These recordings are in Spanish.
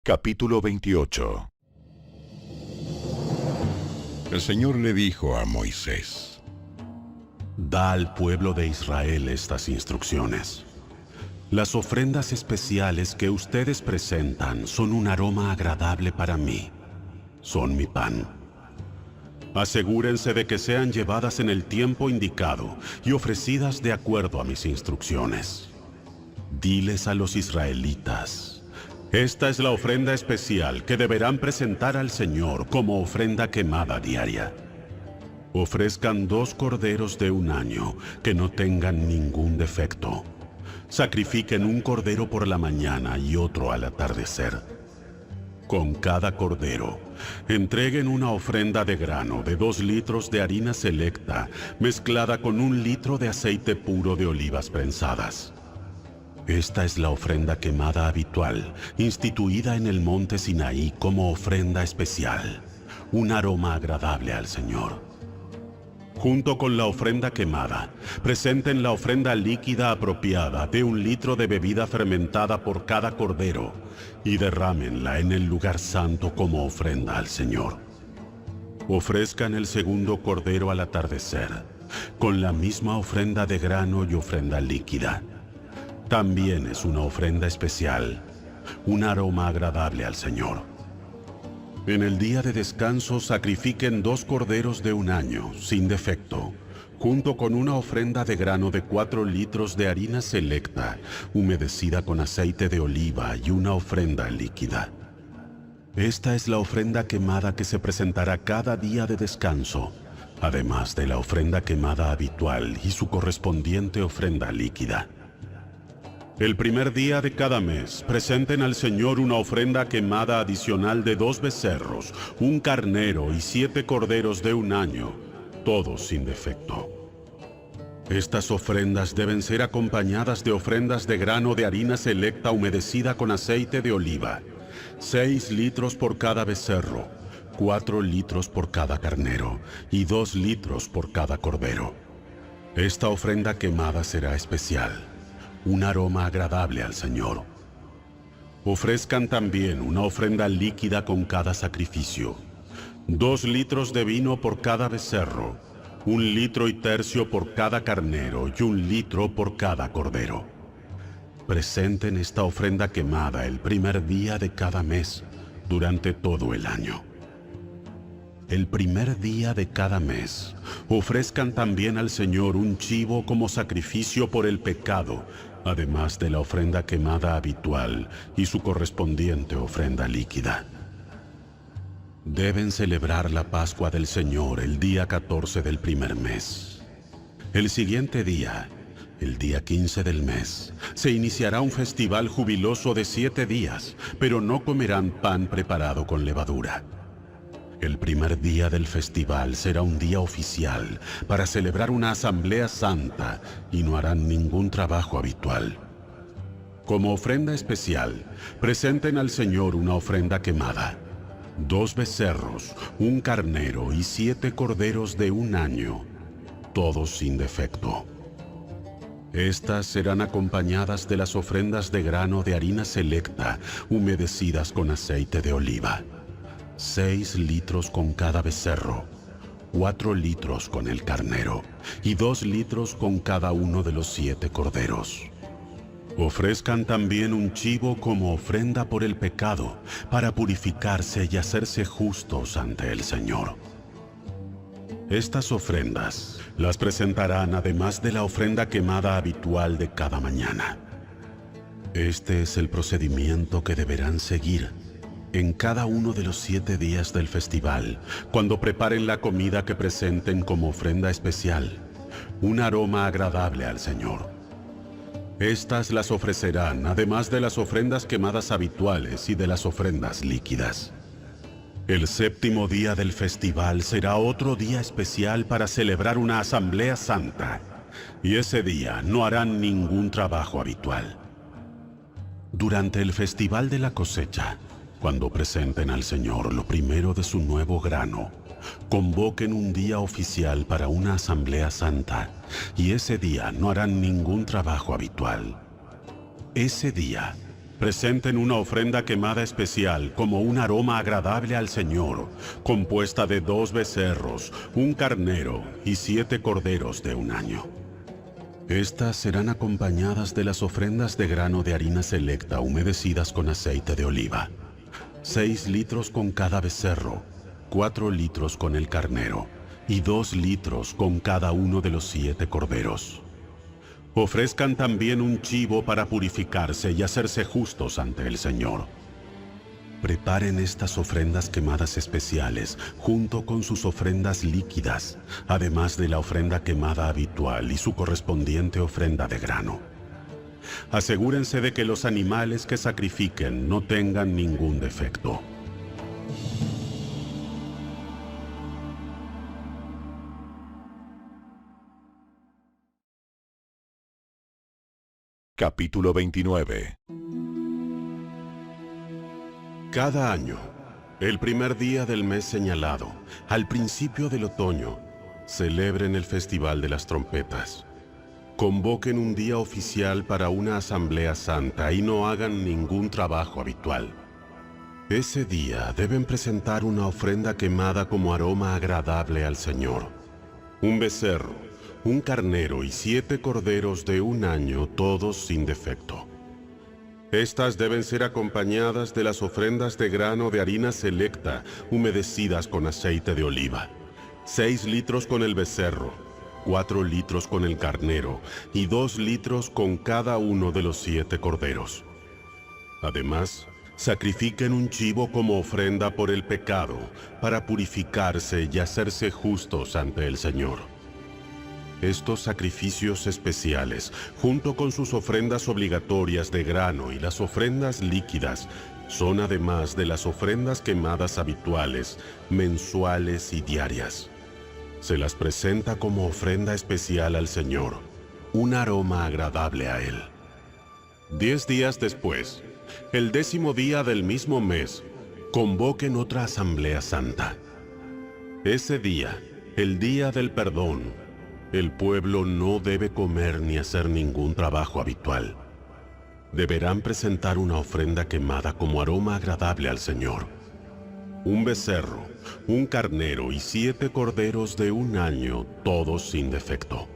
Capítulo 28. El Señor le dijo a Moisés: Da al pueblo de Israel estas instrucciones. Las ofrendas especiales que ustedes presentan son un aroma agradable para mí. Son mi pan. Asegúrense de que sean llevadas en el tiempo indicado y ofrecidas de acuerdo a mis instrucciones. Diles a los israelitas: esta es la ofrenda especial que deberán presentar al Señor como ofrenda quemada diaria. Ofrezcan 2 corderos de un año que no tengan ningún defecto. Sacrifiquen un cordero por la mañana y otro al atardecer. Con cada cordero, entreguen una ofrenda de grano de 2 litros de harina selecta mezclada con 1 litro de aceite puro de olivas prensadas. Esta es la ofrenda quemada habitual, instituida en el monte Sinaí como ofrenda especial, un aroma agradable al Señor. Junto con la ofrenda quemada, presenten la ofrenda líquida apropiada de 1 litro de bebida fermentada por cada cordero y derrámenla en el lugar santo como ofrenda al Señor. Ofrezcan el segundo cordero al atardecer, con la misma ofrenda de grano y ofrenda líquida. También es una ofrenda especial, un aroma agradable al Señor. En el día de descanso sacrifiquen 2 corderos de un año, sin defecto, junto con una ofrenda de grano de 4 litros de harina selecta, humedecida con aceite de oliva y una ofrenda líquida. Esta es la ofrenda quemada que se presentará cada día de descanso, además de la ofrenda quemada habitual y su correspondiente ofrenda líquida. El primer día de cada mes, presenten al Señor una ofrenda quemada adicional de 2 becerros, 1 carnero y 7 corderos de un año, todos sin defecto. Estas ofrendas deben ser acompañadas de ofrendas de grano de harina selecta humedecida con aceite de oliva, 6 litros por cada becerro, 4 litros por cada carnero y 2 litros por cada cordero. Esta ofrenda quemada será especial, un aroma agradable al Señor. Ofrezcan también una ofrenda líquida con cada sacrificio: 2 litros de vino por cada becerro, 1 litro y tercio por cada carnero y 1 litro por cada cordero. Presenten esta ofrenda quemada el primer día de cada mes, durante todo el año. El primer día de cada mes, ofrezcan también al Señor un chivo como sacrificio por el pecado, además de la ofrenda quemada habitual y su correspondiente ofrenda líquida. Deben celebrar la Pascua del Señor el día 14 del primer mes. El siguiente día, el día 15 del mes, se iniciará un festival jubiloso de 7 días, pero no comerán pan preparado con levadura. El primer día del festival será un día oficial para celebrar una asamblea santa y no harán ningún trabajo habitual. Como ofrenda especial, presenten al Señor una ofrenda quemada: 2 becerros, 1 carnero y 7 corderos de un año, todos sin defecto. Estas serán acompañadas de las ofrendas de grano de harina selecta, humedecidas con aceite de oliva. 6 litros con cada becerro, 4 litros con el carnero y 2 litros con cada uno de los 7 corderos. Ofrezcan también un chivo como ofrenda por el pecado, para purificarse y hacerse justos ante el Señor. Estas ofrendas las presentarán además de la ofrenda quemada habitual de cada mañana. Este es el procedimiento que deberán seguir en cada uno de los 7 días del festival, cuando preparen la comida que presenten como ofrenda especial, un aroma agradable al Señor. Estas las ofrecerán además de las ofrendas quemadas habituales y de las ofrendas líquidas. El 7º día del festival será otro día especial para celebrar una asamblea santa, y ese día no harán ningún trabajo habitual. Durante el festival de la cosecha, cuando presenten al Señor lo primero de su nuevo grano, convoquen un día oficial para una asamblea santa, y ese día no harán ningún trabajo habitual. Ese día, presenten una ofrenda quemada especial como un aroma agradable al Señor, compuesta de 2 becerros, un carnero y 7 corderos de un año. Estas serán acompañadas de las ofrendas de grano de harina selecta humedecidas con aceite de oliva. 6 litros con cada becerro, 4 litros con el carnero y 2 litros con cada uno de los 7 corderos. Ofrezcan también un chivo para purificarse y hacerse justos ante el Señor. Preparen estas ofrendas quemadas especiales junto con sus ofrendas líquidas, además de la ofrenda quemada habitual y su correspondiente ofrenda de grano. Asegúrense de que los animales que sacrifiquen no tengan ningún defecto. Capítulo 29. Cada año, el primer día del mes señalado, al principio del otoño, celebren el Festival de las Trompetas. Convoquen un día oficial para una asamblea santa y no hagan ningún trabajo habitual. Ese día deben presentar una ofrenda quemada como aroma agradable al Señor. Un becerro, un carnero y 7 corderos de un año, todos sin defecto. Estas deben ser acompañadas de las ofrendas de grano de harina selecta, humedecidas con aceite de oliva. 6 litros con el becerro, 4 litros con el carnero y 2 litros con cada uno de los 7 corderos. Además, sacrifiquen un chivo como ofrenda por el pecado, para purificarse y hacerse justos ante el Señor. Estos sacrificios especiales, junto con sus ofrendas obligatorias de grano y las ofrendas líquidas, son además de las ofrendas quemadas habituales, mensuales y diarias. Se las presenta como ofrenda especial al Señor, un aroma agradable a Él. 10 días después, el 10º día del mismo mes, convoquen otra asamblea santa. Ese día, el día del perdón, el pueblo no debe comer ni hacer ningún trabajo habitual. Deberán presentar una ofrenda quemada como aroma agradable al Señor. Un becerro, un carnero y 7 corderos de un año, todos sin defecto.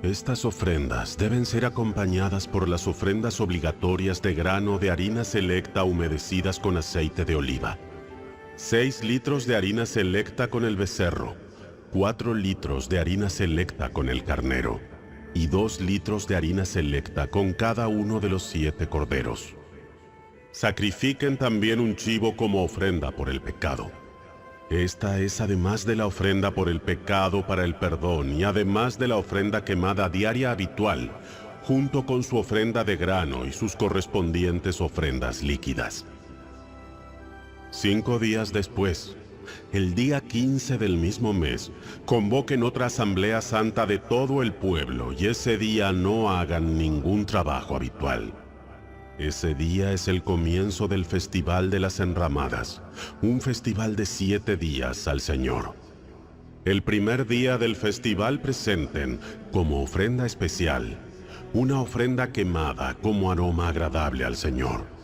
Estas ofrendas deben ser acompañadas por las ofrendas obligatorias de grano de harina selecta humedecidas con aceite de oliva. 6 litros de harina selecta con el becerro, 4 litros de harina selecta con el carnero y 2 litros de harina selecta con cada uno de los 7 corderos. Sacrifiquen también un chivo como ofrenda por el pecado. Esta es además de la ofrenda por el pecado para el perdón y además de la ofrenda quemada diaria habitual, junto con su ofrenda de grano y sus correspondientes ofrendas líquidas. 5 días después, el día 15 del mismo mes, convoquen otra asamblea santa de todo el pueblo y ese día no hagan ningún trabajo habitual. Ese día es el comienzo del Festival de las Enramadas, un festival de 7 días al Señor. El primer día del festival presenten, como ofrenda especial, una ofrenda quemada como aroma agradable al Señor.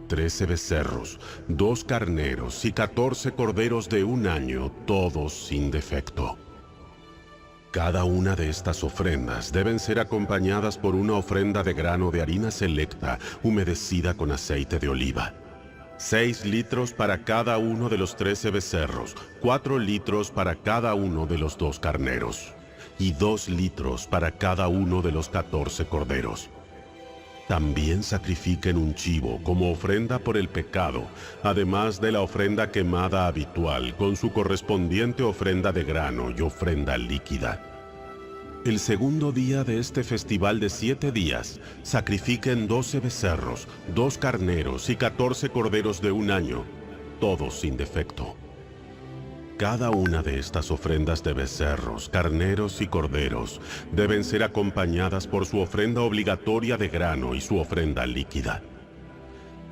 13 becerros, 2 carneros y 14 corderos de un año, todos sin defecto. Cada una de estas ofrendas deben ser acompañadas por una ofrenda de grano de harina selecta, humedecida con aceite de oliva. 6 litros para cada uno de los 13 becerros, 4 litros para cada uno de los 2 carneros, y 2 litros para cada uno de los 14 corderos. También sacrifiquen un chivo como ofrenda por el pecado, además de la ofrenda quemada habitual con su correspondiente ofrenda de grano y ofrenda líquida. El segundo día de este festival de 7 días, sacrifiquen 12 becerros, 2 carneros y 14 corderos de un año, todos sin defecto. Cada una de estas ofrendas de becerros, carneros y corderos deben ser acompañadas por su ofrenda obligatoria de grano y su ofrenda líquida.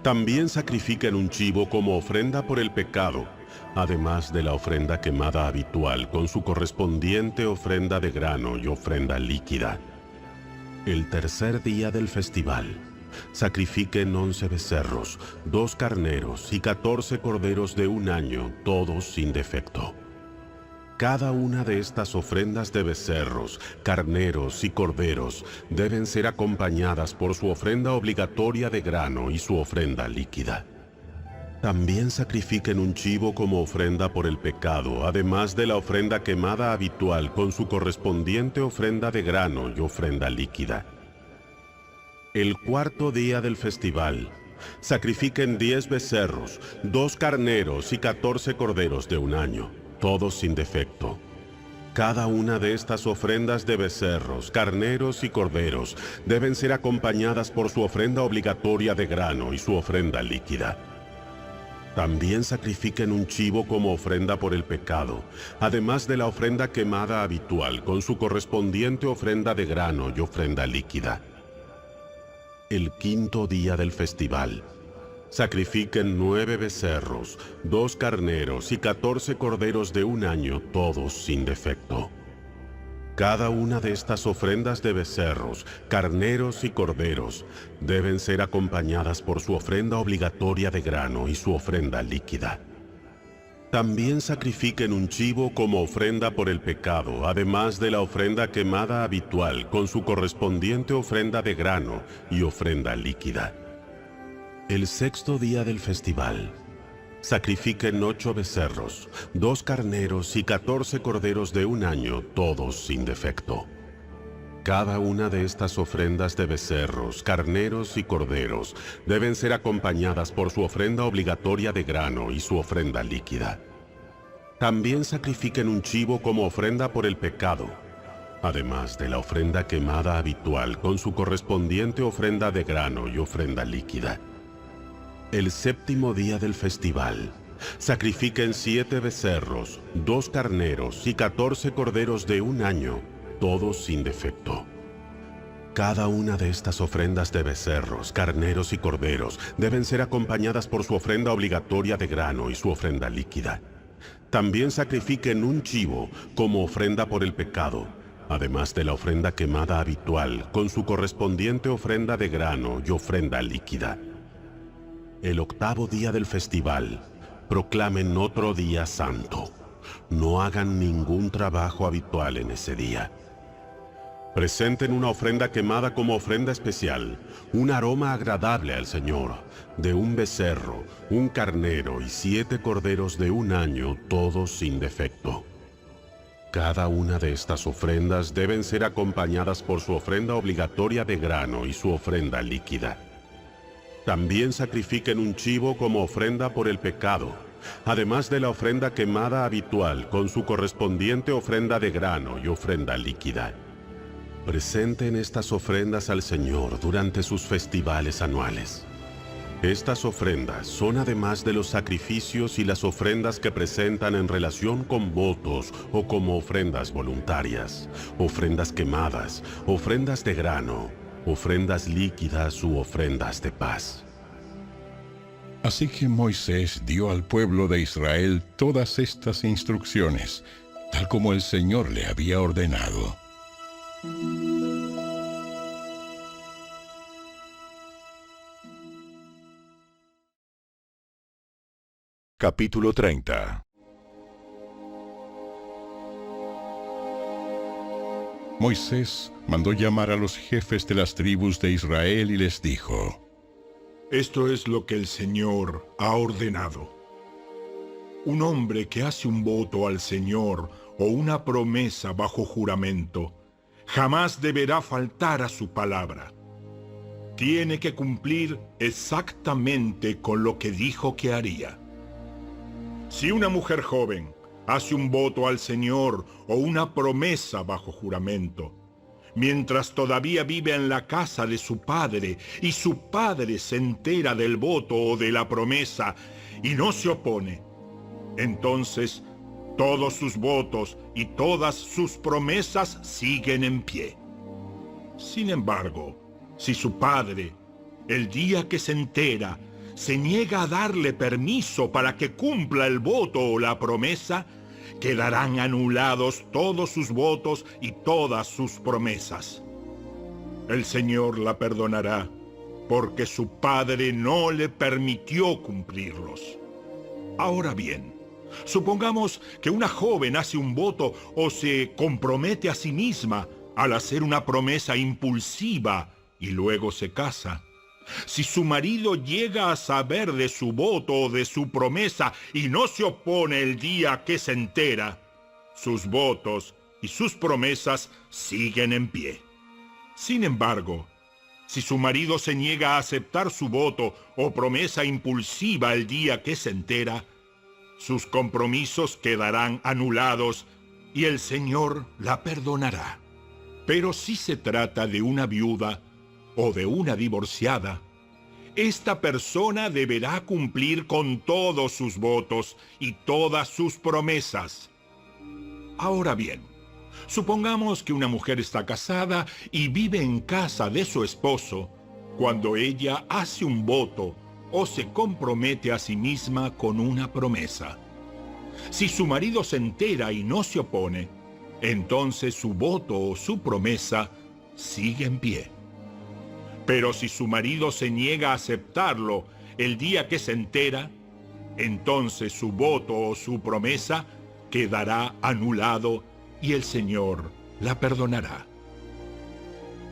También sacrifiquen un chivo como ofrenda por el pecado, además de la ofrenda quemada habitual con su correspondiente ofrenda de grano y ofrenda líquida. El tercer día del festival, Sacrifiquen 11 becerros, 2 carneros y 14 corderos de un año, todos sin defecto. Cada una de estas ofrendas de becerros, carneros y corderos deben ser acompañadas por su ofrenda obligatoria de grano y su ofrenda líquida. También sacrifiquen un chivo como ofrenda por el pecado, además de la ofrenda quemada habitual con su correspondiente ofrenda de grano y ofrenda líquida. El cuarto día del festival, sacrifiquen 10 becerros, 2 carneros y 14 corderos de un año, todos sin defecto. Cada una de estas ofrendas de becerros, carneros y corderos deben ser acompañadas por su ofrenda obligatoria de grano y su ofrenda líquida. También sacrifiquen un chivo como ofrenda por el pecado, además de la ofrenda quemada habitual con su correspondiente ofrenda de grano y ofrenda líquida. El quinto día del festival, sacrifiquen 9 becerros, 2 carneros y 14 corderos de un año, todos sin defecto. Cada una de estas ofrendas de becerros, carneros y corderos deben ser acompañadas por su ofrenda obligatoria de grano y su ofrenda líquida. También sacrifiquen un chivo como ofrenda por el pecado, además de la ofrenda quemada habitual con su correspondiente ofrenda de grano y ofrenda líquida. El sexto día del festival, sacrifiquen 8 becerros, 2 carneros y 14 corderos de un año, todos sin defecto. Cada una de estas ofrendas de becerros, carneros y corderos deben ser acompañadas por su ofrenda obligatoria de grano y su ofrenda líquida. También sacrifiquen un chivo como ofrenda por el pecado, además de la ofrenda quemada habitual con su correspondiente ofrenda de grano y ofrenda líquida. El séptimo día del festival, sacrifiquen 7 becerros, 2 carneros y 14 corderos de un año, todos sin defecto. Cada una de estas ofrendas de becerros, carneros y corderos deben ser acompañadas por su ofrenda obligatoria de grano y su ofrenda líquida. También sacrifiquen un chivo como ofrenda por el pecado, además de la ofrenda quemada habitual con su correspondiente ofrenda de grano y ofrenda líquida. El octavo día del festival, proclamen otro día santo. No hagan ningún trabajo habitual en ese día. Presenten una ofrenda quemada como ofrenda especial, un aroma agradable al Señor, de un becerro, un carnero y 7 corderos de un año, todos sin defecto. Cada una de estas ofrendas deben ser acompañadas por su ofrenda obligatoria de grano y su ofrenda líquida. También sacrifiquen un chivo como ofrenda por el pecado, además de la ofrenda quemada habitual con su correspondiente ofrenda de grano y ofrenda líquida. Presenten estas ofrendas al Señor durante sus festivales anuales. Estas ofrendas son además de los sacrificios y las ofrendas que presentan en relación con votos o como ofrendas voluntarias, ofrendas quemadas, ofrendas de grano, ofrendas líquidas u ofrendas de paz. Así que Moisés dio al pueblo de Israel todas estas instrucciones, tal como el Señor le había ordenado. Capítulo 30. Moisés mandó llamar a los jefes de las tribus de Israel y les dijo: Esto es lo que el Señor ha ordenado. Un hombre que hace un voto al Señor o una promesa bajo juramento, jamás deberá faltar a su palabra. Tiene que cumplir exactamente con lo que dijo que haría. Si una mujer joven hace un voto al Señor o una promesa bajo juramento, mientras todavía vive en la casa de su padre, y su padre se entera del voto o de la promesa y no se opone, entonces todos sus votos y todas sus promesas siguen en pie. Sin embargo, si su padre, el día que se entera, se niega a darle permiso para que cumpla el voto o la promesa, quedarán anulados todos sus votos y todas sus promesas. El Señor la perdonará porque su padre no le permitió cumplirlos. Ahora bien, supongamos que una joven hace un voto o se compromete a sí misma al hacer una promesa impulsiva y luego se casa. Si su marido llega a saber de su voto o de su promesa y no se opone el día que se entera, sus votos y sus promesas siguen en pie. Sin embargo, si su marido se niega a aceptar su voto o promesa impulsiva el día que se entera, sus compromisos quedarán anulados y el Señor la perdonará. Pero si se trata de una viuda o de una divorciada, esta persona deberá cumplir con todos sus votos y todas sus promesas. Ahora bien, supongamos que una mujer está casada y vive en casa de su esposo cuando ella hace un voto o se compromete a sí misma con una promesa. Si su marido se entera y no se opone, entonces su voto o su promesa sigue en pie. Pero si su marido se niega a aceptarlo el día que se entera, entonces su voto o su promesa quedará anulado y el Señor la perdonará.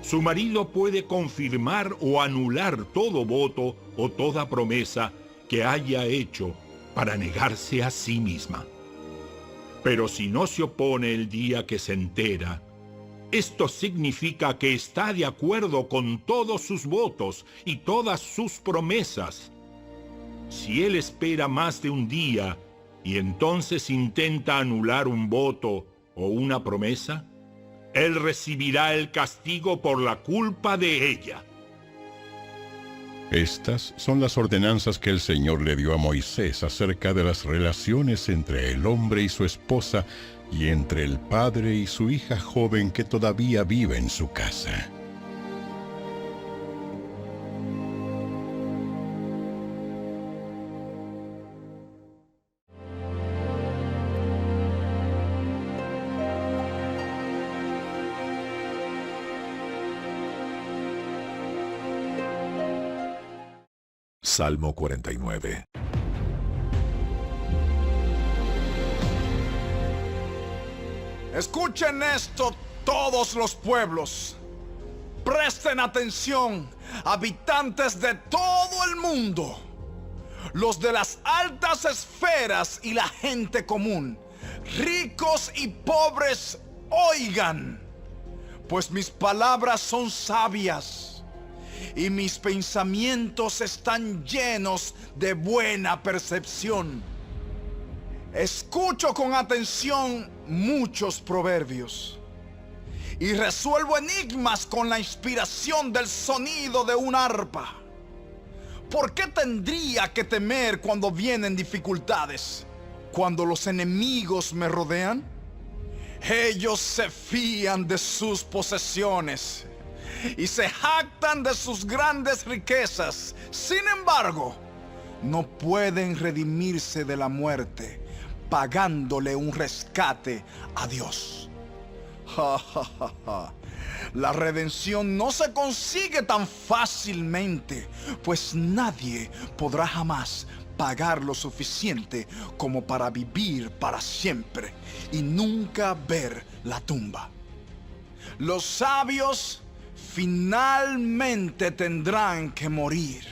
Su marido puede confirmar o anular todo voto o toda promesa que haya hecho para negarse a sí misma. Pero si no se opone el día que se entera, esto significa que está de acuerdo con todos sus votos y todas sus promesas. Si él espera más de un día y entonces intenta anular un voto o una promesa, él recibirá el castigo por la culpa de ella. Estas son las ordenanzas que el Señor le dio a Moisés acerca de las relaciones entre el hombre y su esposa y entre el padre y su hija joven que todavía vive en su casa. Salmo 49. Escuchen esto todos los pueblos. Presten atención, habitantes de todo el mundo. Los de las altas esferas y la gente común, ricos y pobres, oigan. Pues mis palabras son sabias y mis pensamientos están llenos de buena percepción. Escucho con atención muchos proverbios y resuelvo enigmas con la inspiración del sonido de un arpa. ¿Por qué tendría que temer cuando vienen dificultades? Cuando los enemigos me rodean, ellos se fían de sus posesiones y se jactan de sus grandes riquezas. Sin embargo, no pueden redimirse de la muerte, pagándole un rescate a Dios. La redención no se consigue tan fácilmente, pues nadie podrá jamás pagar lo suficiente como para vivir para siempre y nunca ver la tumba. Los sabios finalmente tendrán que morir,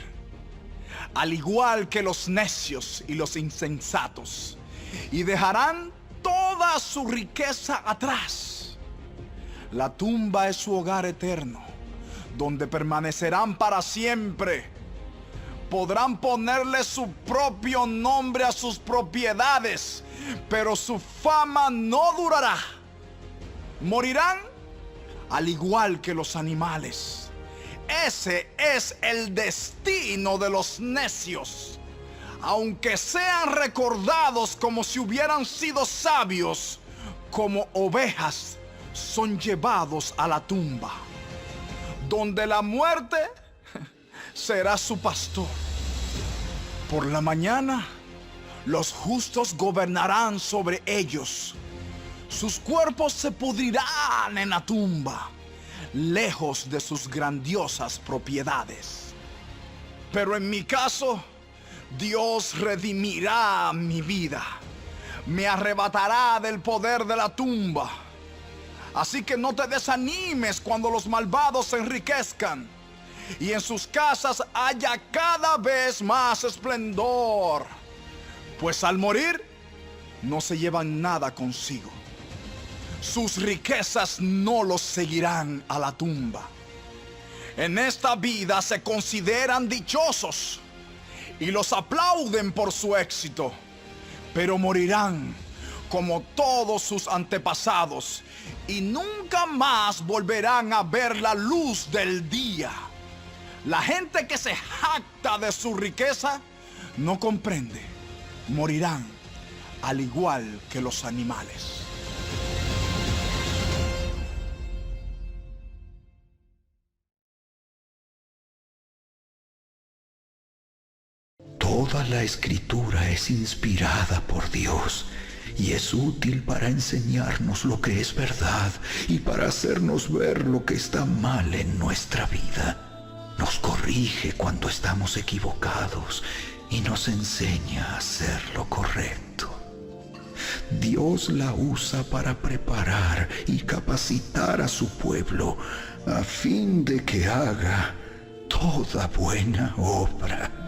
al igual que los necios y los insensatos, y dejarán toda su riqueza atrás. La tumba es su hogar eterno, donde permanecerán para siempre. Podrán ponerle su propio nombre a sus propiedades, pero su fama no durará. Morirán al igual que los animales. Ese es el destino de los necios. Aunque sean recordados como si hubieran sido sabios, como ovejas son llevados a la tumba, donde la muerte será su pastor. Por la mañana, los justos gobernarán sobre ellos. Sus cuerpos se pudrirán en la tumba, lejos de sus grandiosas propiedades. Pero en mi caso, Dios redimirá mi vida. Me arrebatará del poder de la tumba. Así que no te desanimes cuando los malvados se enriquezcan y en sus casas haya cada vez más esplendor. Pues al morir, no se llevan nada consigo. Sus riquezas no los seguirán a la tumba. En esta vida se consideran dichosos y los aplauden por su éxito, pero morirán como todos sus antepasados y nunca más volverán a ver la luz del día. La gente que se jacta de su riqueza no comprende. Morirán al igual que los animales. Toda la escritura es inspirada por Dios y es útil para enseñarnos lo que es verdad y para hacernos ver lo que está mal en nuestra vida. Nos corrige cuando estamos equivocados y nos enseña a hacer lo correcto. Dios la usa para preparar y capacitar a su pueblo a fin de que haga toda buena obra.